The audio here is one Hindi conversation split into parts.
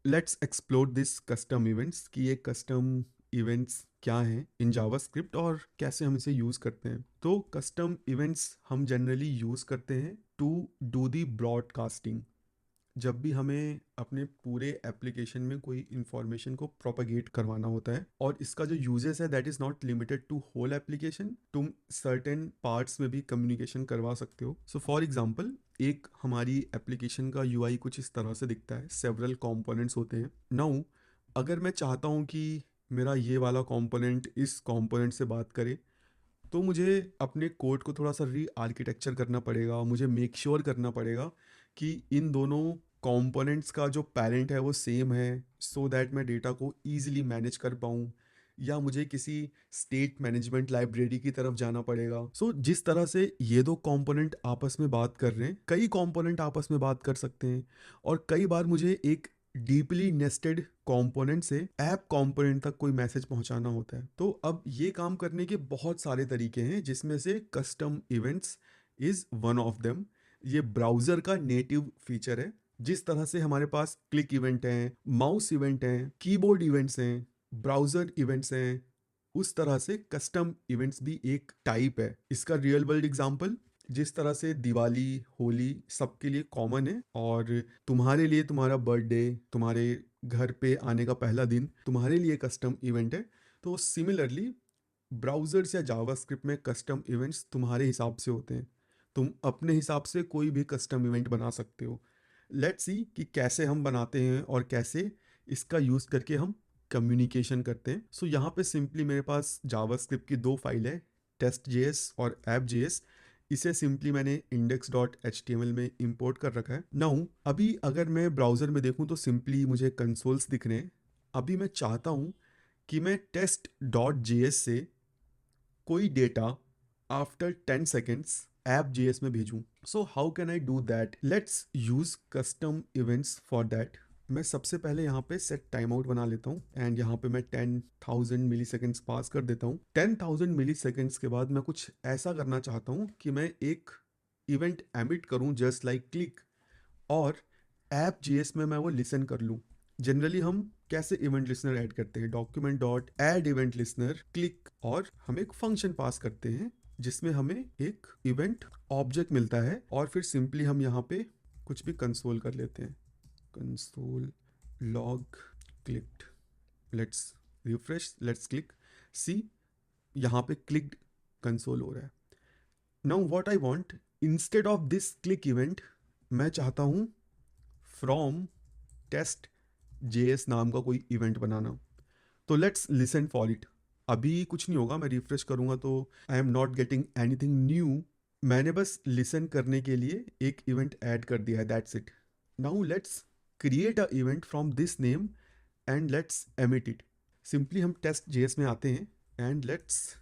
Let's explore this custom events कि ये कस्टम इवेंट्स क्या हैं इन जावास्क्रिप्ट और कैसे हम इसे यूज़ करते हैं। तो कस्टम इवेंट्स हम जनरली यूज़ करते हैं टू डू दी ब्रॉडकास्टिंग। जब भी हमें अपने पूरे एप्लीकेशन में कोई इंफॉर्मेशन को प्रोपागेट करवाना होता है, और इसका जो यूजेस है that is not limited to whole application, तुम सर्टेन पार्ट्स में भी कम्युनिकेशन करवा सकते हो। सो फॉर एग्जांपल, एक हमारी एप्लीकेशन का यूआई कुछ इस तरह से दिखता है, सेवरल कंपोनेंट्स होते हैं। नाउ अगर मैं चाहता हूँ कि मेरा ये वाला कंपोनेंट इस कंपोनेंट से बात करे, तो मुझे अपने कोड को थोड़ा सा री आर्किटेक्चर करना पड़ेगा। मुझे मेक श्योर करना पड़ेगा कि इन दोनों कंपोनेंट्स का जो पेरेंट है वो सेम है, सो दैट मैं डेटा को ईजिली मैनेज कर पाऊँ। या मुझे किसी स्टेट मैनेजमेंट लाइब्रेरी की तरफ जाना पड़ेगा। सो जिस तरह से ये दो कंपोनेंट आपस में बात कर रहे हैं, कई कंपोनेंट आपस में बात कर सकते हैं। और कई बार मुझे एक डीपली नेस्टेड कंपोनेंट से ऐप कंपोनेंट तक कोई मैसेज पहुंचाना होता है। तो अब ये काम करने के बहुत सारे तरीके हैं, जिसमें से custom events is one of them. ये ब्राउज़र का नेटिव फीचर है। जिस तरह से हमारे पास क्लिक इवेंट हैं, माउस इवेंट हैं, कीबोर्ड इवेंट्स हैं, ब्राउज़र इवेंट्स हैं, उस तरह से कस्टम इवेंट्स भी एक टाइप है। इसका रियल वर्ल्ड एग्जांपल, जिस तरह से दिवाली, होली सबके लिए कॉमन है, और तुम्हारे लिए तुम्हारा बर्थडे, तुम्हारे घर पे आने का पहला दिन तुम्हारे लिए कस्टम इवेंट है, तो सिमिलरली ब्राउज़र्स या जावास्क्रिप्ट में कस्टम इवेंट्स तुम्हारे हिसाब से होते हैं। तुम अपने हिसाब से कोई भी कस्टम इवेंट बना सकते हो। लेट्स सी कि कैसे हम बनाते हैं और कैसे इसका यूज़ करके हम कम्युनिकेशन करते हैं। सो यहाँ पे सिंपली मेरे पास जावास्क्रिप्ट की दो फाइल है, टेस्ट जेएस और ऐप जेएस। इसे सिंपली मैंने index.html में इंपोर्ट कर रखा है। नाउ अभी अगर मैं ब्राउज़र में देखूँ तो सिंपली मुझे कंसोल्स दिख रहे हैं। अभी मैं चाहता हूँ कि मैं test.js से कोई data after 10 seconds app JS में भेजूं। So how can I do that? Let's use custom events for that. मैं सबसे पहले यहाँ पे सेट टाइम आउट बना लेता हूँ, एंड यहाँ पे मैं 10,000 मिली सेकेंड्स पास कर देता हूँ। 10,000 मिली सेकेंड्स के बाद मैं कुछ ऐसा करना चाहता हूँ कि मैं एक इवेंट एमिट करूँ जस्ट लाइक क्लिक, और ऐप जीएस में मैं वो लिसन कर लूँ। जनरली हम कैसे इवेंट लिसनर ऐड करते हैं? Document dot add event listener click, और हम एक फंक्शन पास करते हैं जिसमें हमें एक इवेंट ऑब्जेक्ट मिलता है, और फिर सिंपली हम यहाँ पे कुछ भी कंसोल कर लेते हैं। Console log clicked, let's refresh, let's click. See, यहाँ पे क्लिक्ड कंसोल हो रहा है। Now what I want, instead of this click event, मैं चाहता हूँ फ्रॉम टेस्ट जेएस नाम का कोई इवेंट बनाना। तो लेट्स लिसन फॉर इट। अभी कुछ नहीं होगा, मैं रिफ्रेश करूंगा तो I am not getting anything new. मैंने बस लिसन करने के लिए एक इवेंट ऐड कर दिया है, that's it. Now let's create a event from this name and let's emit it. Simply हम टेस्ट जेएस में आते हैं and let's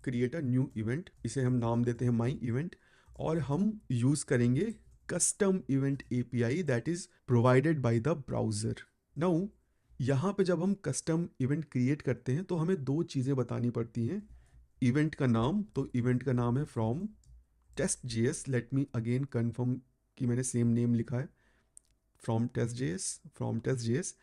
create a new event. इसे हम नाम देते हैं माई इवेंट, और हम यूज़ करेंगे custom event API that is provided by the browser. Now यहाँ पे जब हम कस्टम इवेंट क्रिएट करते हैं तो हमें दो चीज़ें बतानी पड़ती हैं। इवेंट का नाम, तो इवेंट का नाम है from test JS. Let me again confirm कि मैंने सेम नेम लिखा है, from test JS, from test JS.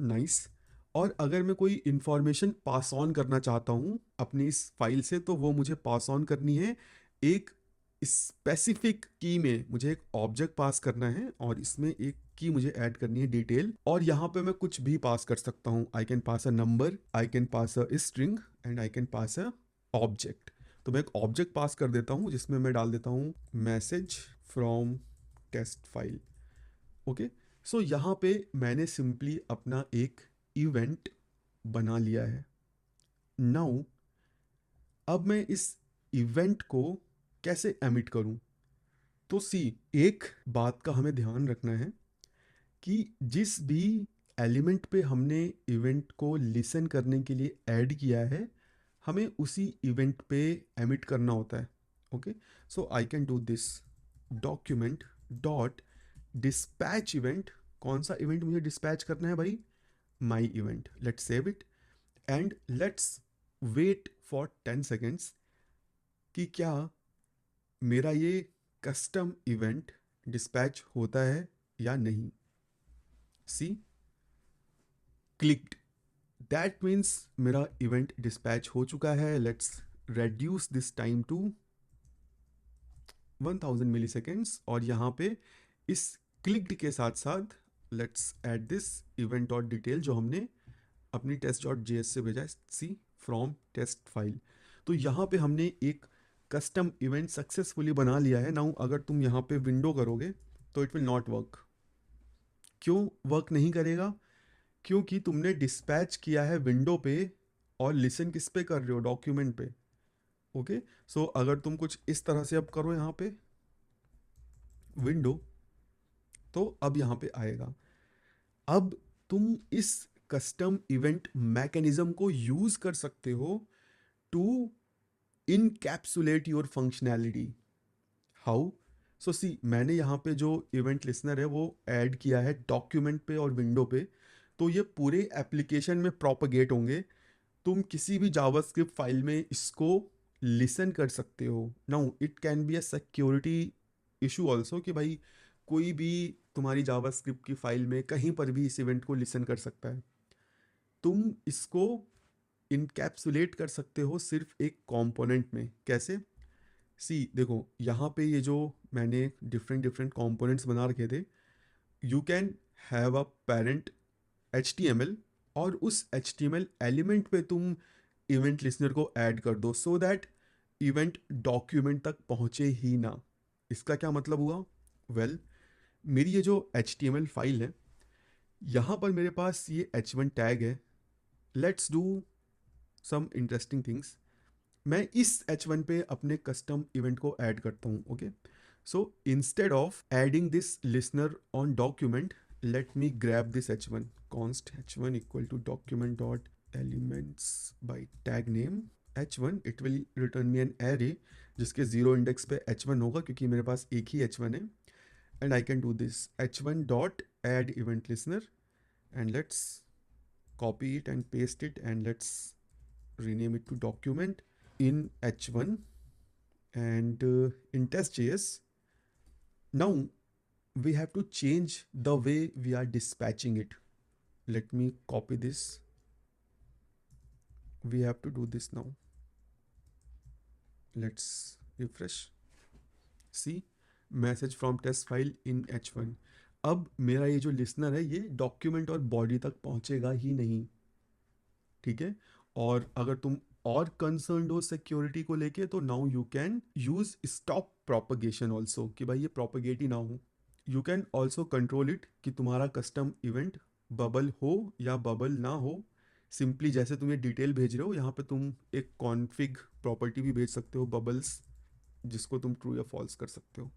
Nice. और अगर मैं कोई इन्फॉर्मेशन पास ऑन करना चाहता हूँ अपनी इस फाइल से, तो वो मुझे पास ऑन करनी है एक स्पेसिफिक की में। मुझे एक ऑब्जेक्ट पास करना है और इसमें एक की मुझे ऐड करनी है, डिटेल। और यहाँ पे मैं कुछ भी पास कर सकता हूँ। I can pass a number, I can pass a string, and I can pass a object. तो मैं एक ऑब्जेक्ट पास कर देता हूँ जिसमें मैं डाल देता हूँ message from test file. Okay. So यहाँ पे मैंने सिंपली अपना एक इवेंट बना लिया है। नाउ अब मैं इस इवेंट को कैसे एमिट करूं? तो सी, एक बात का हमें ध्यान रखना है कि जिस भी एलिमेंट पे हमने इवेंट को लिसन करने के लिए ऐड किया है, हमें उसी इवेंट पे एमिट करना होता है। Okay. So I can do this, document dot dispatch event. कौन सा इवेंट मुझे डिस्पैच करना है भाई? My event. Let's save it and let's wait for 10 seconds कि क्या मेरा ये कस्टम इवेंट डिस्पैच होता है या नहीं। सी, क्लिक्ड, दैट मीन्स मेरा इवेंट डिस्पैच हो चुका है. Let's reduce this time to 1000 milliseconds. और यहाँ पे इस क्लिक्ड के साथ साथ let's add this event dot detail जो हमने अपनी टेस्ट डॉट जे से भेजा है, सी फ्रॉम टेस्ट फाइल. तो यहाँ पे हमने एक कस्टम इवेंट सक्सेसफुली बना लिया है. नाउ अगर तुम यहाँ पे विंडो करोगे तो इट विल नॉट वर्क. क्यों वर्क नहीं करेगा? क्योंकि तुमने डिस्पैच किया है विंडो पे और लिसन किस पे कर रहे हो? डॉक्यूमेंट पे. ओके, सो अगर तुम कुछ इस तरह से अब करो यहाँ पे विंडो, तो अब यहाँ पे आएगा. अब तुम इस कस्टम इवेंट मैकेनिज्म को यूज कर सकते हो to encapsulate your functionality. How? So see, मैंने यहाँ पे जो इवेंट लिसनर है वो ऐड किया है डॉक्यूमेंट पे और विंडो पे. तो ये पूरे एप्लीकेशन में प्रोपगेट होंगे. तुम किसी भी जावास्क्रिप्ट फाइल में इसको लिसन कर सकते हो. Now it can be a security issue also कि भाई कोई भी तुम्हारी जावास्क्रिप्ट की फाइल में कहीं पर भी इस इवेंट को लिसन कर सकता है. तुम इसको इनकैप्सुलेट कर सकते हो सिर्फ एक कंपोनेंट में. कैसे? सी देखो, यहाँ पे ये जो मैंने डिफरेंट डिफरेंट कंपोनेंट्स बना रखे थे, you can have a parent HTML और उस HTML एलिमेंट पे तुम इवेंट लिसनर को ऐड कर दो सो दैट इवेंट डॉक्यूमेंट तक पहुँचे ही ना. इसका क्या मतलब हुआ? वेल, मेरी ये जो HTML फाइल है, यहाँ पर मेरे पास ये H1 टैग है. Let's do some interesting things. मैं इस H1 पे अपने कस्टम इवेंट को ऐड करता हूँ. Okay, so instead of adding this listener on document, let me grab this h1, const h1 equal to document dot elements by tag name h1. it will return me an array जिसके जीरो इंडेक्स पे h1 होगा क्योंकि मेरे पास एक ही h1 है. And I can do this h1 dot add event listener and let's copy it and paste it and let's rename it to document in h1 and in test.js. Now we have to change the way we are dispatching it. Let me copy this. We have to do this now. Let's refresh. See, message from test file in h1. अब मेरा ये जो लिसनर है ये डॉक्यूमेंट और बॉडी तक पहुंचेगा ही नहीं. ठीक है. और अगर तुम और कंसर्न हो सिक्योरिटी को लेके तो now you can use stop propagation also कि भाई ये प्रोपगेट ही ना हो. You can also control it कि तुम्हारा कस्टम इवेंट बबल हो या बबल ना हो. सिंपली जैसे तुम ये डिटेल भेज रहे हो यहाँ पे तुम एक कॉन्फ़िग प्रॉपर्टी भी भेज सकते हो बबल्स, जिसको तुम ट्रू या फॉल्स कर सकते हो.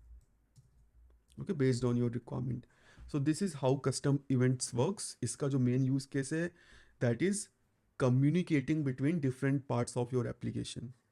Okay, based on your requirement. So this is how custom events works. इसका जो मेन यूज केस है that is communicating between different parts of your application.